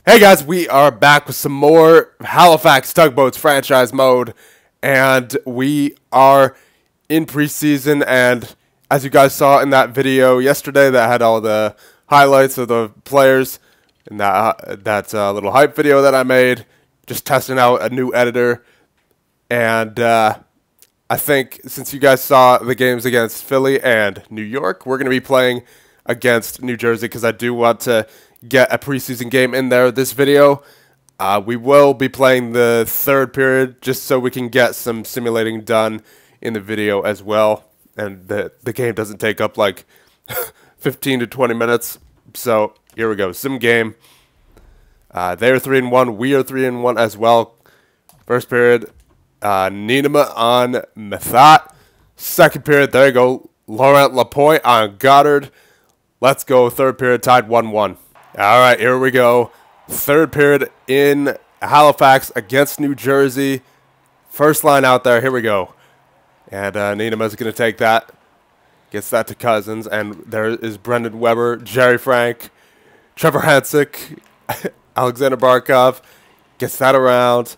Hey guys, we are back with some more Halifax Tugboats franchise mode, and we are in preseason. And as you guys saw in that video yesterday that had all the highlights of the players, and that little hype video that I made, just testing out a new editor. And I think since you guys saw the games against Philly and New York, we're going to be playing against New Jersey because I do want to get a preseason game in there this video. We will be playing the third period just so we can get some simulating done in the video as well, and the game doesn't take up like 15 to 20 minutes. So here we go, sim game. They're 3-1, we are 3-1 as well. First period, Ninema on Mathat. Second period, there you go, Laurent Lapointe on Goddard. Let's go, third period tied 1-1. All right, here we go. Third period in Halifax against New Jersey. First line out there. Here we go. And Ninema's going to take that. Gets that to Cousins. And there is Brendan Weber, Jerry Frank, Trevor Hansick, Alexander Barkov. Gets that around.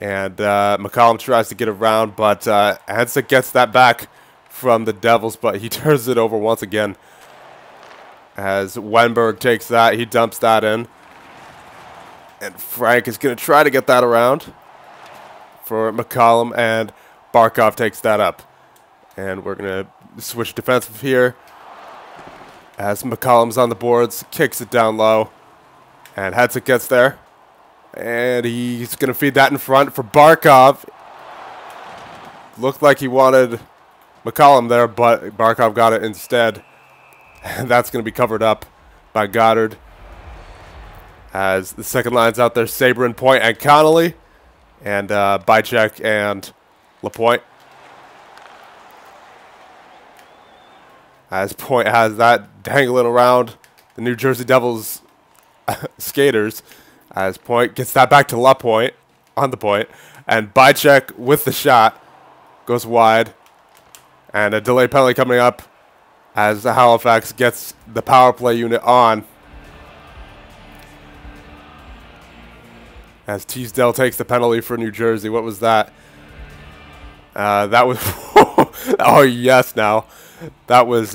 And McCollum tries to get around, but Hansick gets that back from the Devils, but he turns it over once again. As Wenberg takes that, he dumps that in. And Frank is going to try to get that around for McCollum, and Barkov takes that up. And we're going to switch defensive here. As McCollum's on the boards, kicks it down low. And Hetzik gets there. And he's going to feed that in front for Barkov. Looked like he wanted McCollum there, but Barkov got it instead. And that's going to be covered up by Goddard. As the second line's out there, Sabrin, Point, and Connolly. And Bychek and Lapointe. As Point has that dangling around the New Jersey Devils skaters. As Point gets that back to Lapointe on the point. And Bychek with the shot goes wide. And a delay penalty coming up as Halifax gets the power play unit on. As Teasdale takes the penalty for New Jersey. What was that? That was oh yes, now that was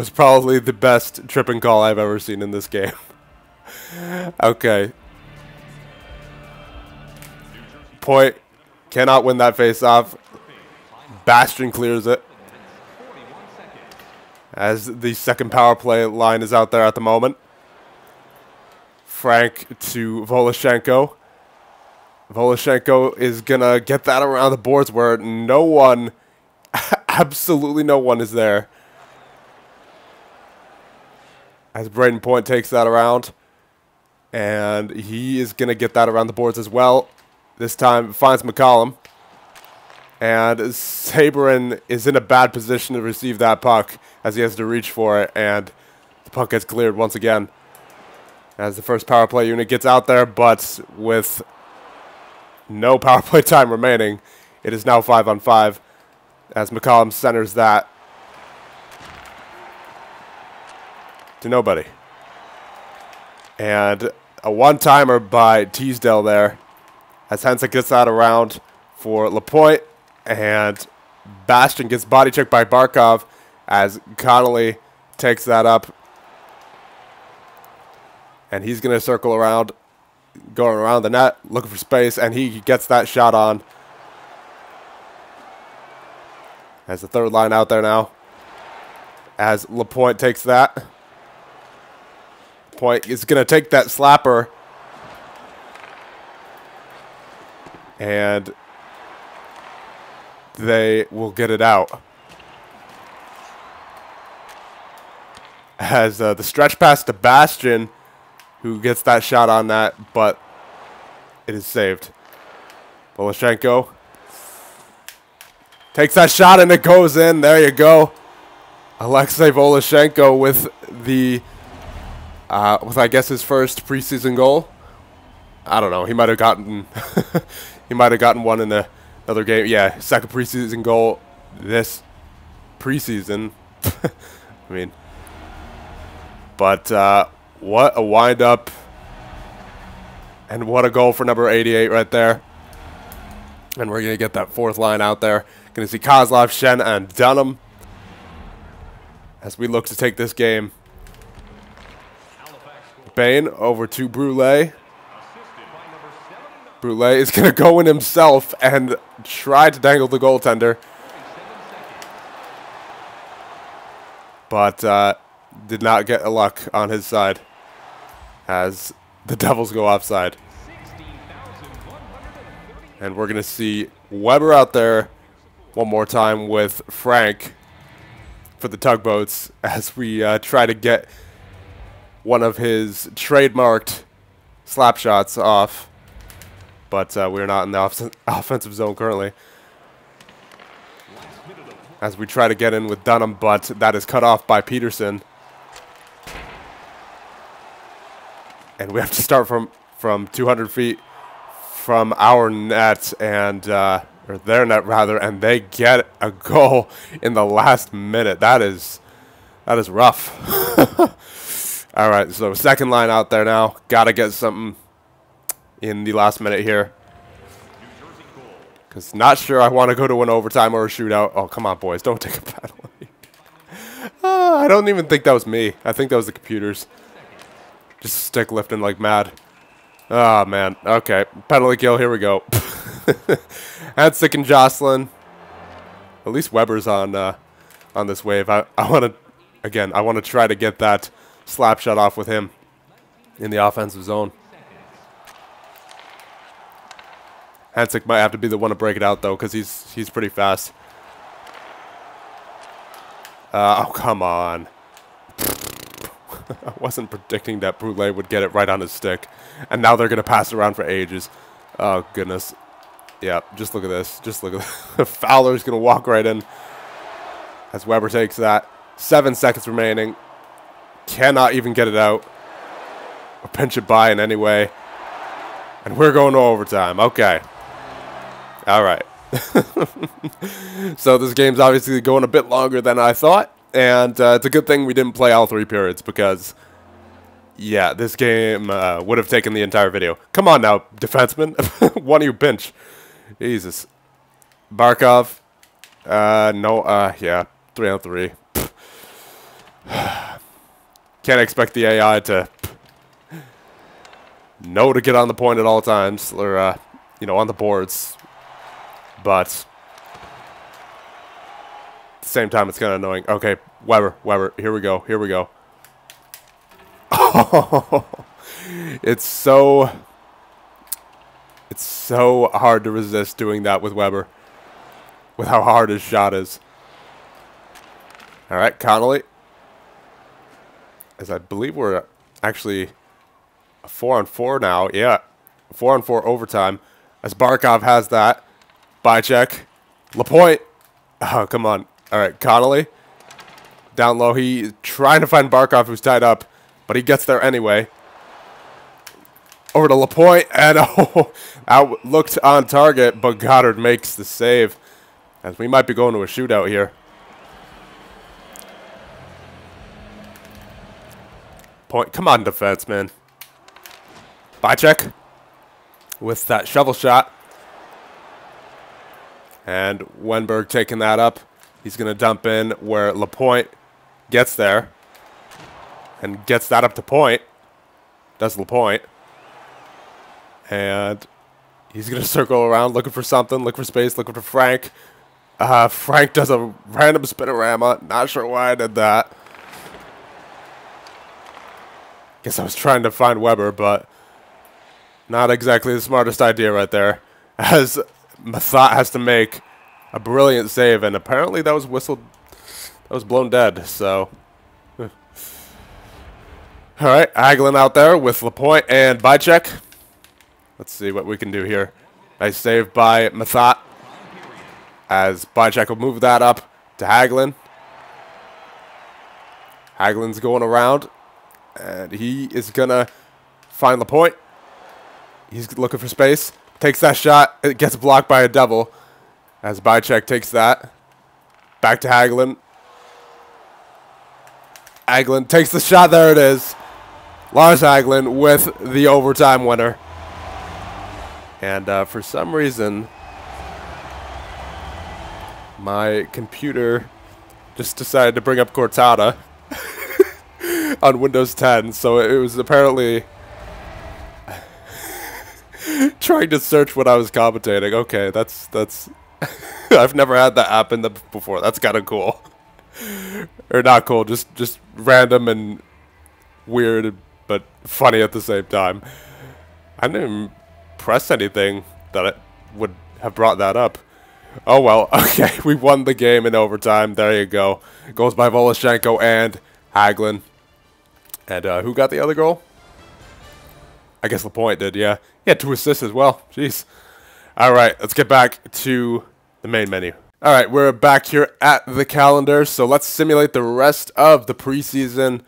probably the best tripping call I've ever seen in this game. Okay. Point cannot win that face-off. Bastian clears it. As the second power play line is out there at the moment. Frank to Voloshenko. Voloshenko is going to get that around the boards where no one, absolutely no one is there. As Braden Point takes that around. And he is going to get that around the boards as well. This time finds McCollum. And Sabrin is in a bad position to receive that puck as he has to reach for it. And the puck gets cleared once again. As the first power play unit gets out there, but with no power play time remaining, it is now 5-on-5 as McCollum centers that to nobody. And a one-timer by Teasdale there as Hensick gets that around for Lapointe. And Bastian gets body checked by Barkov as Connolly takes that up. And he's going to circle around, going around the net, looking for space, and he gets that shot on. As the third line out there now. As Lapointe takes that. Point is going to take that slapper. And they will get it out. As the stretch pass to Bastian, who gets that shot on that, but it is saved. Voloshenko takes that shot and it goes in. There you go. Alexei Voloshenko with the, with I guess his first preseason goal. I don't know. He might have gotten, he might have gotten one in the other game. Yeah, second preseason goal this preseason. I mean, but what a wind-up And what a goal for number 88 right there. And we're going to get that fourth line out there. Going to see Kozlov, Shen, and Dunham as we look to take this game. Bain over to Brule. Brule is going to go in himself and try to dangle the goaltender. But did not get a luck on his side as the Devils go offside. And we're going to see Weber out there one more time with Frank for the tugboats as we try to get one of his trademarked slap shots off. But we're not in the offensive zone currently. As we try to get in with Dunham, but that is cut off by Peterson. And we have to start from 200 feet from our net, and or their net rather, and they get a goal in the last minute. That is rough. All right, so second line out there now. Got to get something in the last minute here. Because not sure I want to go to an overtime or a shootout. Oh, come on, boys. Don't take a penalty. I don't even think that was me. I think that was the computers. Just stick lifting like mad. Oh, man. Okay. Penalty kill. Here we go. Hadstick and Jocelyn. At least Weber's on this wave. I want to, again, I want to try to get that slap shot off with him in the offensive zone. Hadstick might have to be the one to break it out, though, because he's pretty fast. Oh, come on. I wasn't predicting that Brule would get it right on his stick. And now they're going to pass it around for ages. Oh, goodness. Yeah, just look at this. Just look at this. Fowler's going to walk right in as Weber takes that. 7 seconds remaining. Cannot even get it out or pinch it by in any way. And we're going to overtime. Okay. All right. So this game's obviously going a bit longer than I thought. And it's a good thing we didn't play all 3 periods because, yeah, this game would have taken the entire video. Come on now, defenseman. One of you pinch. Jesus. Barkov. No, yeah, 3-on-3. Can't expect the AI to know to get on the point at all times, or, you know, on the boards. But at the same time, it's kind of annoying. Okay, Weber, here we go, here we go. Oh, it's so hard to resist doing that with Weber, with how hard his shot is. All right, Connolly. As I believe we're actually a 4-on-4 now. Yeah, 4-on-4 overtime. As Barkov has that. Bycheck. Lapointe. Oh, come on. All right, Connolly. Down low. He's trying to find Barkov, who's tied up, but he gets there anyway. Over to Lapointe, and oh, out looked on target, but Goddard makes the save. As we might be going to a shootout here. Point. Come on, defenseman. Bycheck with that shovel shot. And Wenberg taking that up. He's going to dump in where Lapointe gets there. And gets that up to point. Does Lapointe. And he's going to circle around looking for something. Looking for space. Looking for Frank. Frank does a random spinorama. Not sure why I did that. Guess I was trying to find Weber, but not exactly the smartest idea right there. As Mathot has to make a brilliant save, and apparently that was whistled. That was blown dead, so. All right, Hagelin out there with Lapointe and Bycheck. Let's see what we can do here. Nice save by Mathot. As Bycheck will move that up to Hagelin. Hagelin's going around. And he is going to find Lapointe. He's looking for space. Takes that shot. It gets blocked by a Devil. As Bycheck takes that. Back to Hagelin. Hagelin takes the shot. There it is. Lars Hagelin with the overtime winner. And for some reason, my computer just decided to bring up Cortana on Windows 10. So it was apparently trying to search what I was commentating. Okay, that's I've never had that happen before. That's kind of cool. Or not cool, just random and weird, but funny at the same time. I didn't even press anything that it would have brought that up. Oh well, okay, we won the game in overtime. There you go. Goals by Voloshenko and Hagelin. And who got the other goal? I guess Lapointe did, yeah. He had 2 assists as well. Jeez. Alright, let's get back to the main menu. Alright, we're back here at the calendar, so let's simulate the rest of the preseason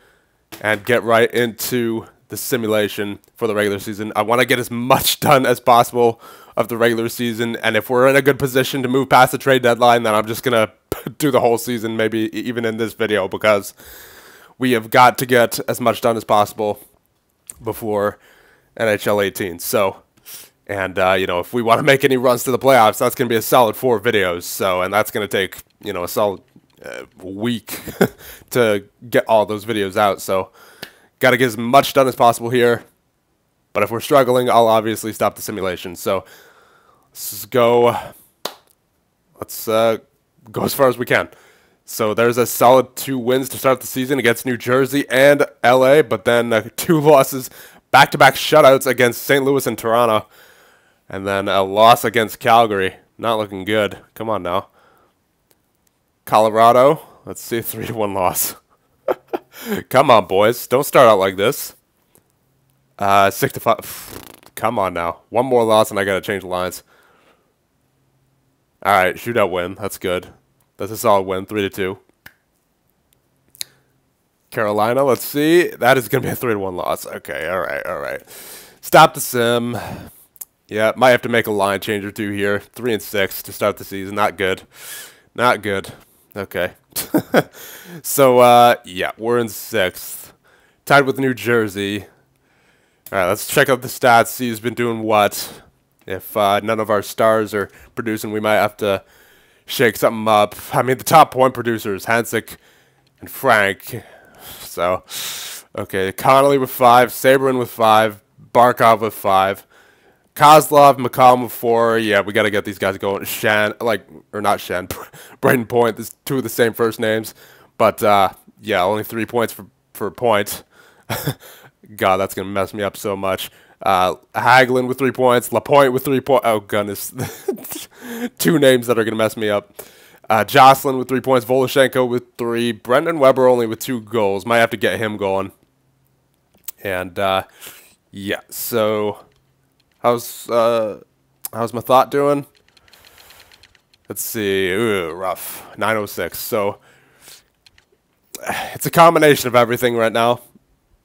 and get right into the simulation for the regular season. I want to get as much done as possible of the regular season, and if we're in a good position to move past the trade deadline, then I'm just going to do the whole season, maybe even in this video, because we have got to get as much done as possible before NHL 18. So, and you know, if we want to make any runs to the playoffs, that's going to be a solid 4 videos. So, and that's going to take, you know, a solid week to get all those videos out. So, got to get as much done as possible here. But if we're struggling, I'll obviously stop the simulation. So, let's go. Let's go as far as we can. So there's a solid 2 wins to start the season against New Jersey and LA, but then 2 losses, back-to-back shutouts against St. Louis and Toronto, and then a loss against Calgary. Not looking good. Come on now. Colorado, let's see, 3-1 loss. Come on, boys. Don't start out like this. 6-5. Come on now. 1 more loss and I got to change the lines. All right, shootout win. That's good. That's a solid win, 3-2. Carolina, let's see. That is going to be a 3-1 loss. Okay, all right. Stop the sim. Yeah, might have to make a line change or 2 here. 3-6 to start the season. Not good. Not good. Okay. So, yeah, we're in 6th. Tied with New Jersey. All right, let's check out the stats, see who's been doing what. If none of our stars are producing, we might have to shake something up. I mean, the top point producers, Hansick and Frank. So, okay, Connolly with 5, Sabrin with 5, Barkov with 5, Kozlov, McCollum with 4. Yeah, we got to get these guys going. Braden Point. There's 2 of the same first names. But, yeah, only 3 points for Point. God, that's going to mess me up so much. Hagelin with 3 points. Lapointe with 3 points. Oh, goodness. 2 names that are going to mess me up. Jocelyn with 3 points. Voloshenko with 3. Brendan Weber only with 2 goals. Might have to get him going. And, yeah, so how's my thought doing? Let's see. Ooh, rough. 906. So it's a combination of everything right now,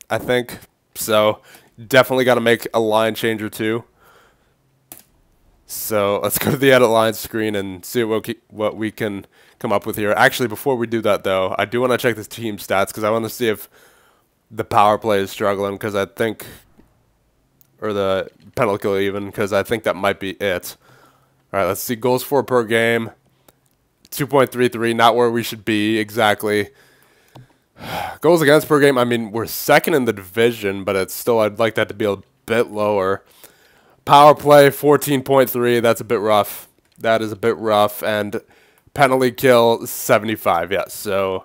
I think. So definitely got to make a line change or 2. So let's go to the edit line screen and see what we can come up with here. Actually, before we do that, though, I do want to check this team stats because I want to see if the power play is struggling because I think, or the penalty kill even, because I think that might be it. All right, let's see. Goals for per game, 2.33, not where we should be exactly. Goals against per game, I mean, we're 2nd in the division, but it's still, I'd like that to be a bit lower. Power play, 14.3, that's a bit rough. That is a bit rough. And penalty kill, 75, yeah. So,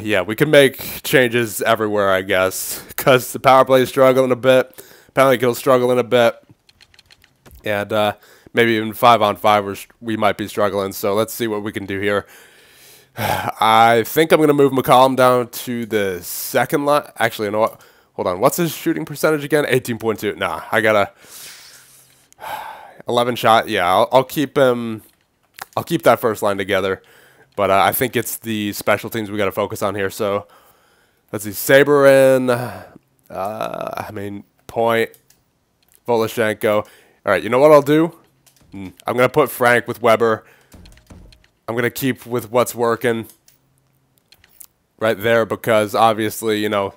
yeah, we can make changes everywhere, I guess, because the power play is struggling a bit. Penalty kill is struggling a bit. And maybe even 5-on-5 we might be struggling. So let's see what we can do here. I think I'm going to move McCollum down to the 2nd line. Actually, you know what? Hold on. What's his shooting percentage again? 18.2. Nah, I got a 11 shot. Yeah, I'll keep him. I'll keep that first line together. But I think it's the special teams we got to focus on here. So let's see. Sabrin. I mean, Point. Voloshenko. All right, you know what I'll do? I'm going to put Frank with Weber. I'm going to keep with what's working right there because obviously, you know,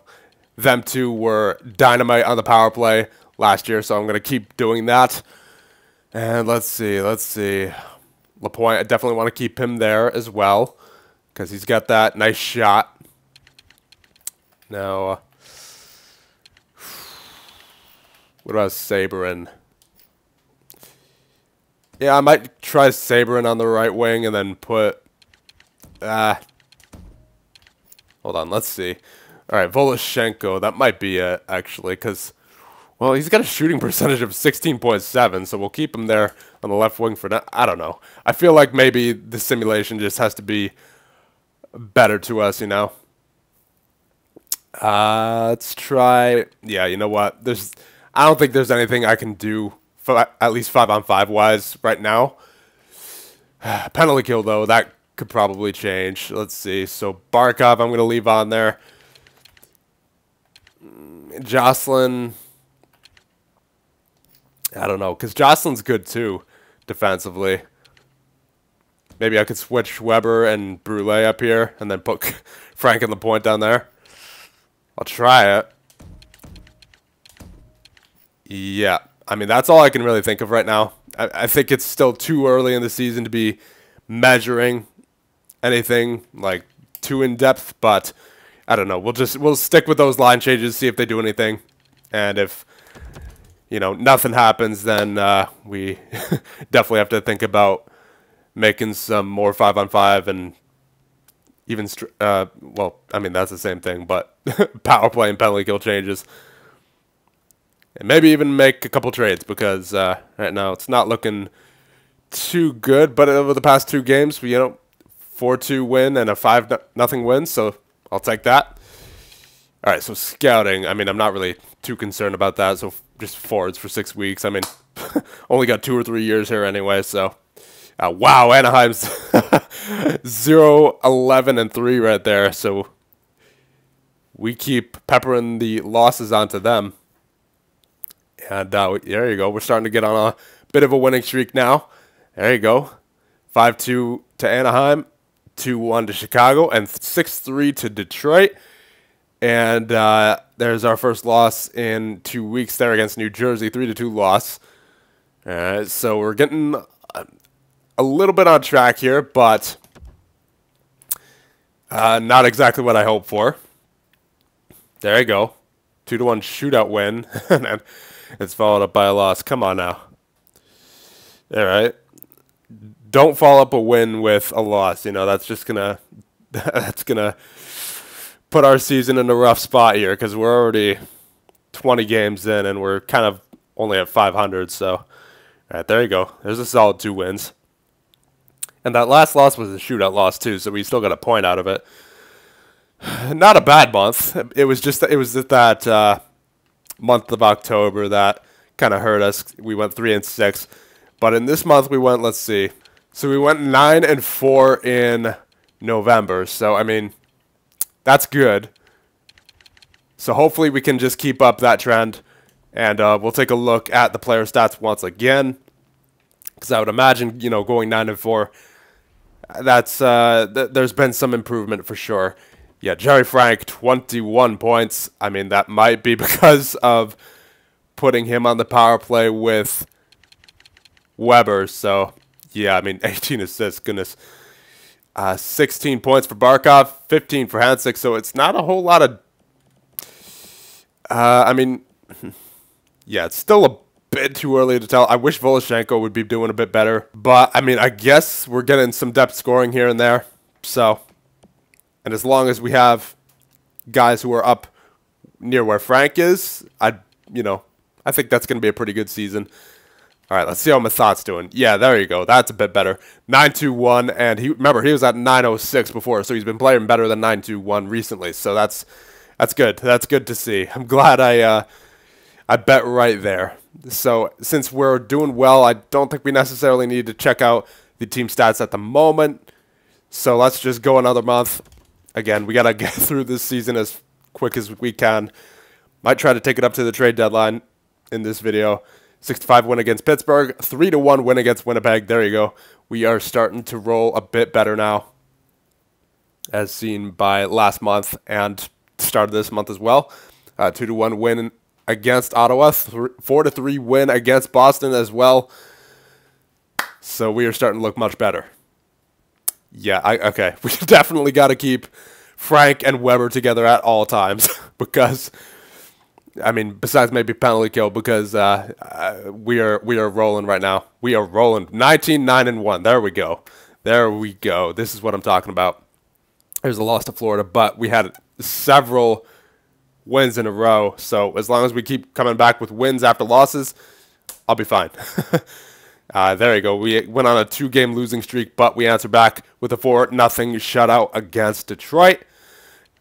them 2 were dynamite on the power play. last year, so I'm going to keep doing that. And let's see. LaPointe, I definitely want to keep him there as well because he's got that nice shot. Now, what about Sabrin? Yeah, I might try Sabrin on the right wing and then put... hold on, let's see. All right, Voloshenko, that might be it, actually, because... Well, he's got a shooting percentage of 16.7, so we'll keep him there on the left wing for now. I don't know. I feel like maybe the simulation just has to be better to us, you know? Let's try... Yeah, you know what? I don't think there's anything I can do, for at least 5-on-5 wise right now. Penalty kill, though, that could probably change. Let's see. So, Barkov, I'm going to leave on there. Jocelyn... I don't know, because Jocelyn's good too, defensively. Maybe I could switch Weber and Brule up here, and then put Frank and LaPointe down there. I'll try it. Yeah, I mean, that's all I can really think of right now. I think it's still too early in the season to be measuring anything, like, too in-depth, but I don't know. We'll stick with those line changes, see if they do anything, and if... you know, nothing happens, then we definitely have to think about making some more 5-on-5 and even, well, I mean, that's the same thing, but power play and penalty kill changes. And maybe even make a couple trades because right now it's not looking too good, but over the past 2 games, we, 4-2 win and a 5-0 win, so I'll take that. All right, so scouting, I mean, I'm not really too concerned about that, so just forwards for 6 weeks. I mean, only got 2 or 3 years here anyway, so. Wow, Anaheim's 0-11-3 right there, so we keep peppering the losses onto them. And there you go, we're starting to get on a bit of a winning streak now. There you go, 5-2 to Anaheim, 2-1 to Chicago, and 6-3 to Detroit. And there's our first loss in 2 weeks there against New Jersey, 3-2 loss. So we're getting a little bit on track here, but not exactly what I hoped for. There you go, 2-1 shootout win, and it's followed up by a loss. Come on now. All right, don't follow up a win with a loss. That's just gonna put our season in a rough spot here because we're already 20 games in and we're kind of only at 500. So, all right, there you go. There's a solid 2 wins. And that last loss was a shootout loss too, so we still got a point out of it. Not a bad month. It was just that month of October that kind of hurt us. We went 3-6, but in this month we went. Let's see. So we went 9-4 in November. So I mean, that's good. So hopefully we can just keep up that trend, and we'll take a look at the player stats once again, because I would imagine going 9-4. That's there's been some improvement for sure. Yeah, Jerry Frank, 21 points. I mean, that might be because of putting him on the power play with Weber. So, yeah, I mean, 18 assists, goodness. 16 points for Barkov, 15 for Hansik. So it's not a whole lot of... I mean, yeah, it's still a bit too early to tell. I wish Voloshenko would be doing a bit better. But, I mean, I guess we're getting some depth scoring here and there. So... and as long as we have guys who are up near where Frank is, I think that's going to be a pretty good season. All right, let's see how Mathot's doing. Yeah, there you go. That's a bit better. 9-2-1, and remember, he was at 9-06 before, so he's been playing better than 9-2-1 recently. So that's good. That's good to see. I'm glad I bet right there. So since we're doing well, I don't think we necessarily need to check out the team stats at the moment. So let's just go another month. Again, we got to get through this season as quick as we can. Might try to take it up to the trade deadline in this video. 6-5 win against Pittsburgh. 3-1 win against Winnipeg. There you go. We are starting to roll a bit better now, as seen by last month and start of this month as well. 2-1 win against Ottawa, 4-3 win against Boston as well. So we are starting to look much better. Yeah, okay. We definitely got to keep Frank and Weber together at all times because, I mean, besides maybe penalty kill, because we are rolling right now. We are rolling 19-9-1. There we go. There we go. This is what I'm talking about. There's a loss to Florida, but we had several wins in a row. So as long as we keep coming back with wins after losses, I'll be fine. There you go. We went on a 2-game losing streak, but we answered back with a 4-0 shutout against Detroit.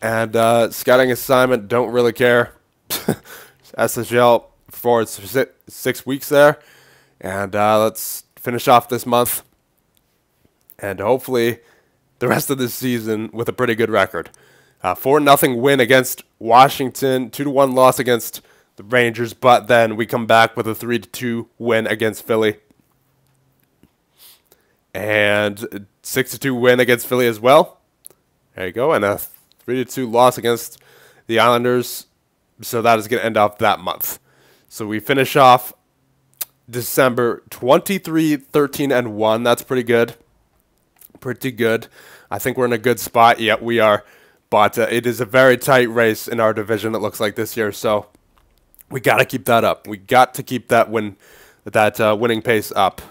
And scouting assignment, don't really care. SHL for 6 weeks there. And let's finish off this month. And hopefully the rest of this season with a pretty good record. 4-0 win against Washington, 2-1 loss against the Rangers, but then we come back with a 3-2 win against Philly. And 6-2 win against Philly as well. There you go. And a 3-2 loss against the Islanders. So that is going to end off that month. So we finish off December 23-13-1. That's pretty good. Pretty good. I think we're in a good spot. Yeah, we are. But it is a very tight race in our division, it looks like, this year. So we got to keep that up. We got to keep that winning pace up.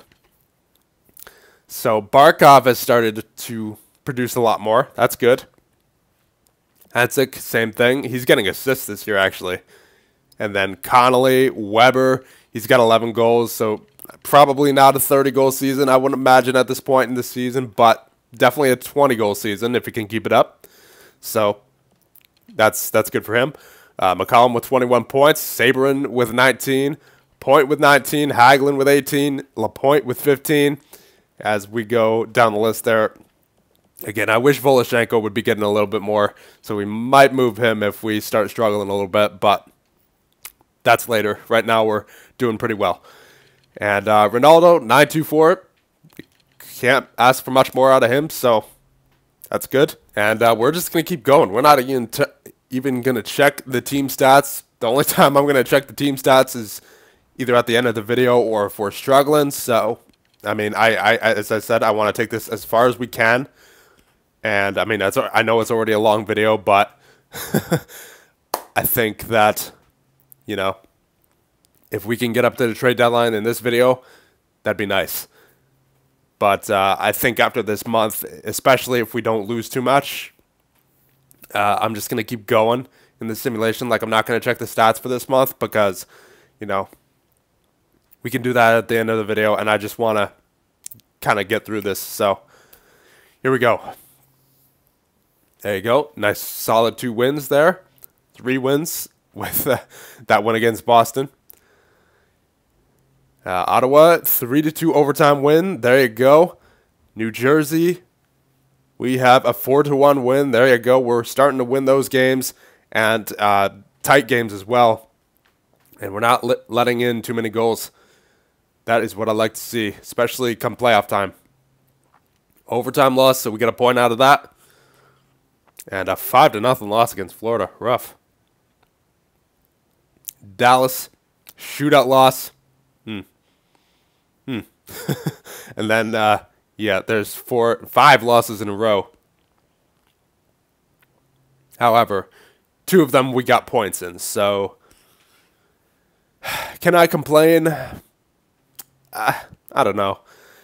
So Barkov has started to produce a lot more. That's good. Hansik, same thing. He's getting assists this year, actually. And then Connolly, Weber, he's got 11 goals. So probably not a 30-goal season, I wouldn't imagine, at this point in the season. But definitely a 20-goal season if he can keep it up. So that's good for him. McCollum with 21 points. Sabrin with 19. Point with 19. Hagelin with 18. Lapointe with 15. As we go down the list there. Again, I wish Voloshenko would be getting a little bit more, so we might move him if we start struggling a little bit, but that's later. Right now, we're doing pretty well. And Ronaldo, 924. Can't ask for much more out of him, so that's good. And we're just going to keep going. We're not even going to check the team stats. The only time I'm going to check the team stats is either at the end of the video or if we're struggling. So, I mean, as I said, I want to take this as far as we can. And, I mean, I know it's already a long video, but I think that, you know, if we can get up to the trade deadline in this video, that'd be nice. But I think after this month, especially if we don't lose too much, I'm just going to keep going in the simulation. Like, I'm not going to check the stats for this month because, you know, we can do that at the end of the video, and I just want to kind of get through this. So, here we go. There you go. Nice solid 2 wins there. 3 wins with that win against Boston. Ottawa, 3-2 overtime win. There you go. New Jersey, we have a 4-1 win. There you go. We're starting to win those games and tight games as well. And we're not letting in too many goals. That is what I like to see, especially come playoff time. Overtime loss, so we get a point out of that. And a 5-0 loss against Florida. Rough. Dallas, shootout loss. And then, yeah, there's 5 losses in a row. However, 2 of them we got points in. So, can I complain? I don't know.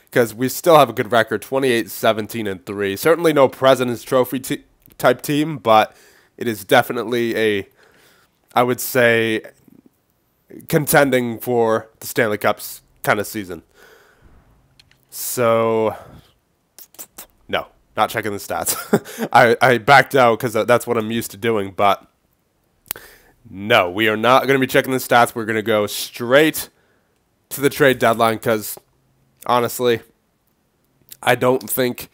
Because we still have a good record, 28-17-3. Certainly no President's Trophy type team, but it is definitely I would say, contending for the Stanley Cups kind of season. So, no, not checking the stats. I backed out because that's what I'm used to doing, but no, we are not going to be checking the stats. We're going to go straight to the trade deadline because, honestly, I don't think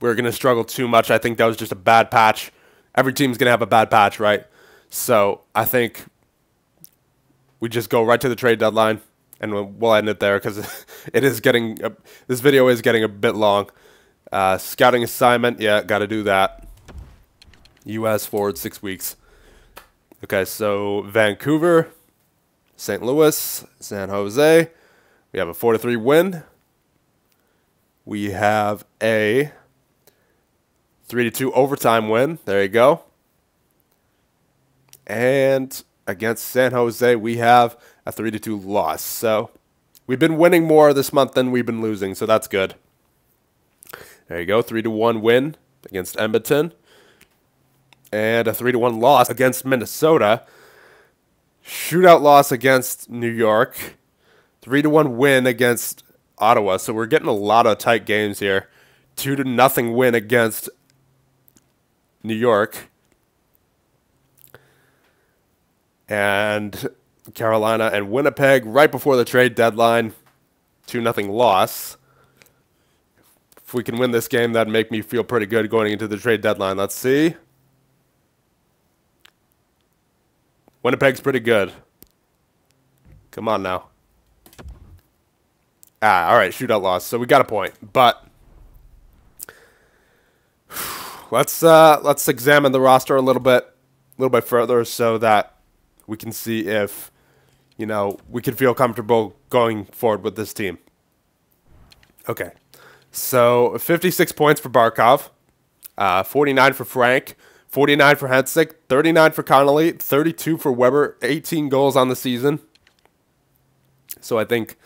we're going to struggle too much. I think that was just a bad patch. Every team's going to have a bad patch, right? So I think we just go right to the trade deadline, and we'll end it there because it is getting this video is getting a bit long. Scouting assignment, yeah, got to do that. U.S. forward 6 weeks. Okay, so Vancouver, St. Louis, San Jose. We have a 4-3 win. We have a 3-2 overtime win. There you go. And against San Jose, we have a 3-2 loss. So we've been winning more this month than we've been losing, so that's good. There you go, 3-1 win against Edmonton. And a 3-1 loss against Minnesota. Shootout loss against New York. 3-1 win against Ottawa. So we're getting a lot of tight games here. 2-0 win against New York. And Carolina and Winnipeg right before the trade deadline. 2-0 loss. If we can win this game, that'd make me feel pretty good going into the trade deadline. Let's see. Winnipeg's pretty good. Come on now. All right, shootout loss. So we got a point, but let's examine the roster a little bit further so that we can see if we can feel comfortable going forward with this team. Okay, so 56 points for Barkov, 49 for Frank, 49 for Hensick, 39 for Connolly, 32 for Weber, 18 goals on the season. So I think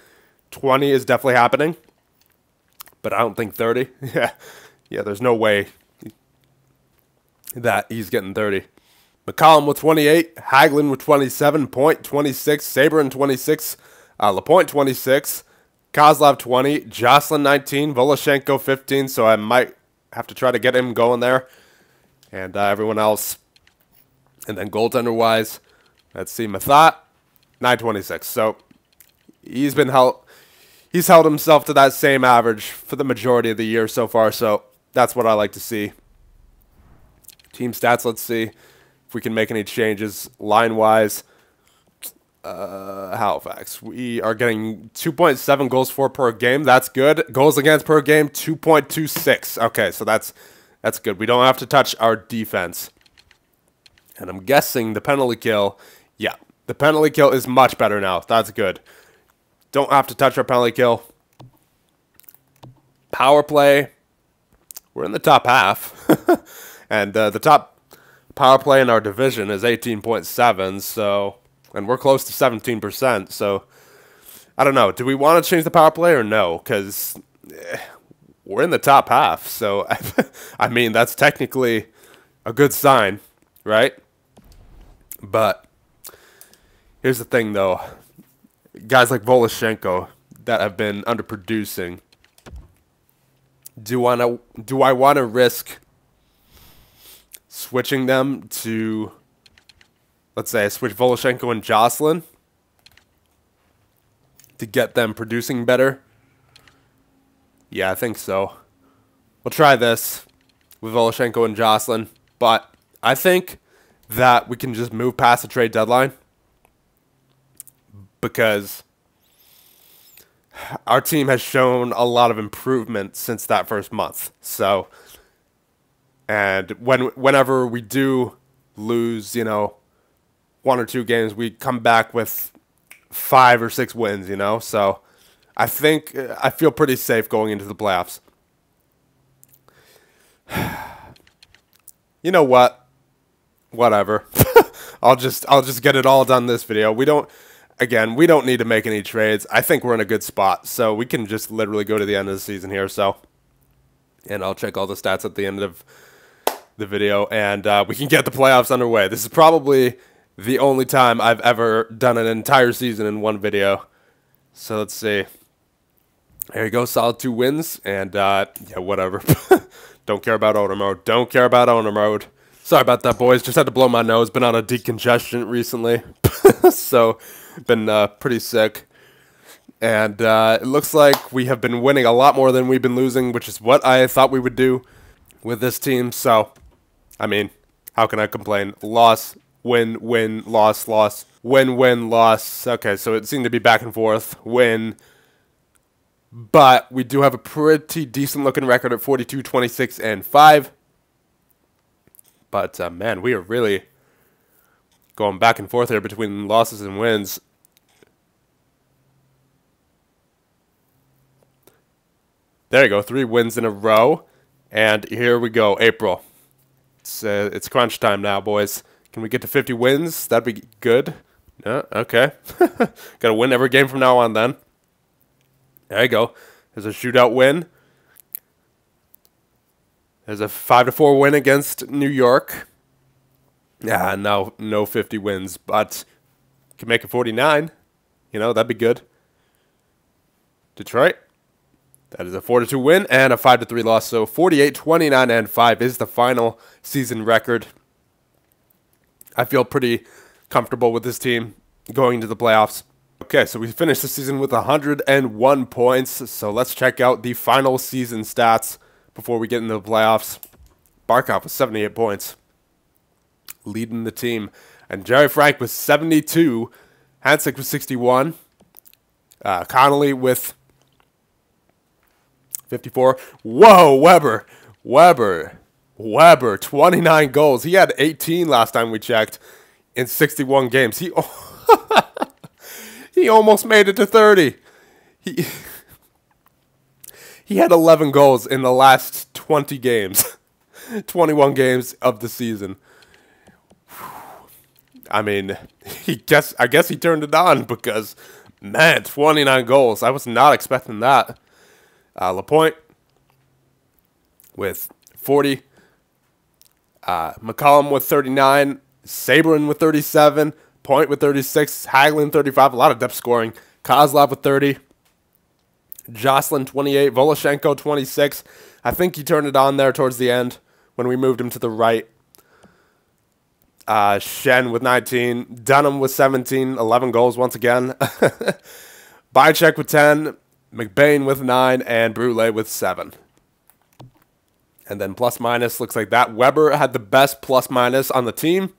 20 is definitely happening, but I don't think 30. Yeah, there's no way that he's getting 30. McCollum with 28, Hagelin with 27, Point 26, Sabrin 26, LaPointe 26, Kozlov 20, Jocelyn 19, Voloshenko 15, so I might have to try to get him going there. And everyone else. And then goaltender-wise, let's see, Mathat, 926. So he's held himself to that same average for the majority of the year so far, so that's what I like to see. Team stats, let's see if we can make any changes line-wise. Halifax, we are getting 2.7 goals for per game. That's good. Goals against per game, 2.26. Okay, so that's good. We don't have to touch our defense. And I'm guessing the penalty kill, yeah, the penalty kill is much better now. That's good. Don't have to touch our penalty kill. Power play, we're in the top half. And the top power play in our division is 18.7, so, and we're close to 17%, so I don't know. Do we want to change the power play or no? Because we're in the top half, so I mean, that's technically a good sign, right? But here's the thing, though. Guys like Voloshenko that have been underproducing, do I want to risk switching them to, let's say I switch Voloshenko and Jocelyn to get them producing better? Yeah, I think so. We'll try this with Voloshenko and Jocelyn, but I think that we can just move past the trade deadline because our team has shown a lot of improvement since that first month. So, and whenever we do lose, 1 or 2 games, we come back with 5 or 6 wins, So I think I feel pretty safe going into the playoffs. You know what? Whatever. I'll just get it all done this video. We don't need to make any trades. I think we're in a good spot, so we can just literally go to the end of the season here. So, and I'll check all the stats at the end of the video, and we can get the playoffs underway. This is probably the only time I've ever done an entire season in one video. So let's see. There you go, solid 2 wins, and yeah, whatever. Don't care about owner mode. Don't care about owner mode. Sorry about that, boys. Just had to blow my nose. Been on a decongestion recently, so been pretty sick. And it looks like we have been winning a lot more than we've been losing, which is what I thought we would do with this team. So, I mean, how can I complain? Loss, win, win, loss, loss, win, win, loss. Okay, so it seemed to be back and forth. Win. But we do have a pretty decent looking record at 42, 26, and 5. But, man, we are really going back and forth here between losses and wins. There you go, 3 wins in a row. And here we go, April. It's crunch time now, boys. Can we get to 50 wins? That'd be good. Yeah, okay. Gotta win every game from now on then. There you go. There's a shootout win. There's a 5-4 win against New York. Yeah, no 50 wins, but can make it 49. You know, that'd be good. Detroit. That is a 4-2 win and a 5-3 loss. So 48, 29, and 5 is the final season record. I feel pretty comfortable with this team going into the playoffs. Okay, so we finished the season with 101 points. So let's check out the final season stats before we get into the playoffs. Barkov with 78 points, leading the team. And Jerry Frank with 72. Hansik with 61. Connolly with 54. Whoa, Weber, 29 goals. He had 18 last time we checked in 61 games. He almost made it to 30. He had 11 goals in the last 20 games. 21 games of the season. I mean, I guess he turned it on because, man, 29 goals. I was not expecting that. Lapointe with 40. McCollum with 39. Sabrin with 37. Point with 36. Hagelin 35. A lot of depth scoring. Kozlov with 30. Jocelyn 28. Voloshenko 26. I think he turned it on there towards the end when we moved him to the right. Shen with 19. Dunham with 17. 11 goals once again. Bychek with 10. McBain with 9. And Brule with 7. And then plus minus looks like that. Weber had the best plus minus on the team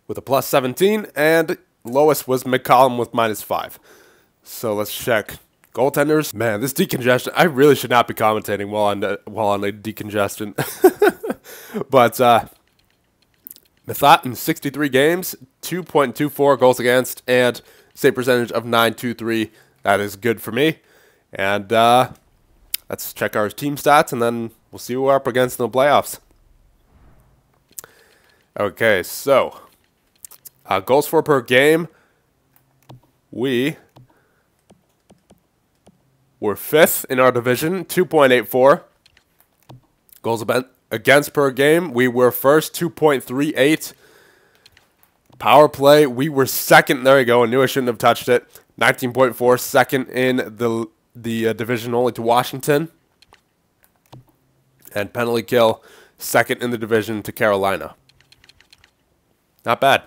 with a plus 17. And lowest was McCollum with minus 5. So let's check goaltenders. Man, this decongestion. I really should not be commentating while on the decongestion. But Methot in 63 games, 2.24 goals against, and save percentage of .923. That is good for me. And let's check our team stats, and then we'll see who we're up against in the playoffs. Okay, so goals for per game. We were 5th in our division, 2.84. Goals against per game, we were 1st, 2.38. Power play, we were 2nd. There you go. I knew I shouldn't have touched it. 19.4, 2nd in the division, only to Washington. And penalty kill, 2nd in the division to Carolina. Not bad.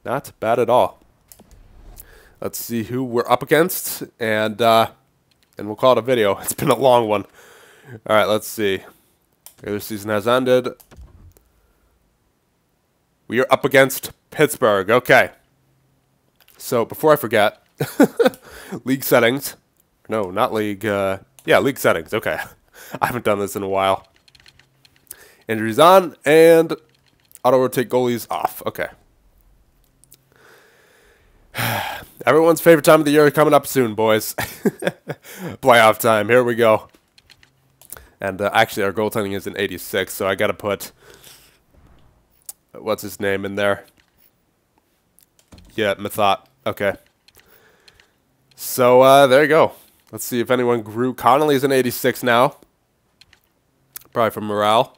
Not bad at all. Let's see who we're up against, and we'll call it a video. It's been a long one. All right, let's see. Regular season has ended. We are up against Pittsburgh. Okay. So before I forget, league settings. No, not league. Yeah, league settings. Okay. I haven't done this in a while. Injuries on and auto-rotate goalies off. Okay. Everyone's favorite time of the year coming up soon, boys. Playoff time. Here we go. And actually, our goaltending is in 86, so I got to put, what's his name in there? Yeah, Methot. Okay. So, there you go. Let's see if anyone grew. Connolly's in 86 now. Probably from morale.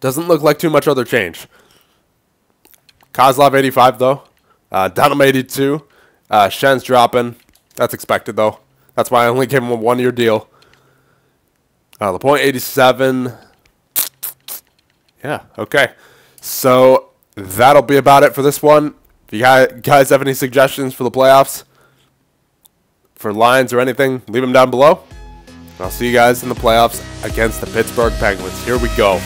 Doesn't look like too much other change. Kozlov 85, though. Dunham 82. Shen's dropping. That's expected, though. That's why I only gave him a 1-year deal. Lapointe 87. Yeah, okay. So that'll be about it for this one. If you guys have any suggestions for the playoffs, for lines or anything, leave them down below. I'll see you guys in the playoffs against the Pittsburgh Penguins. Here we go.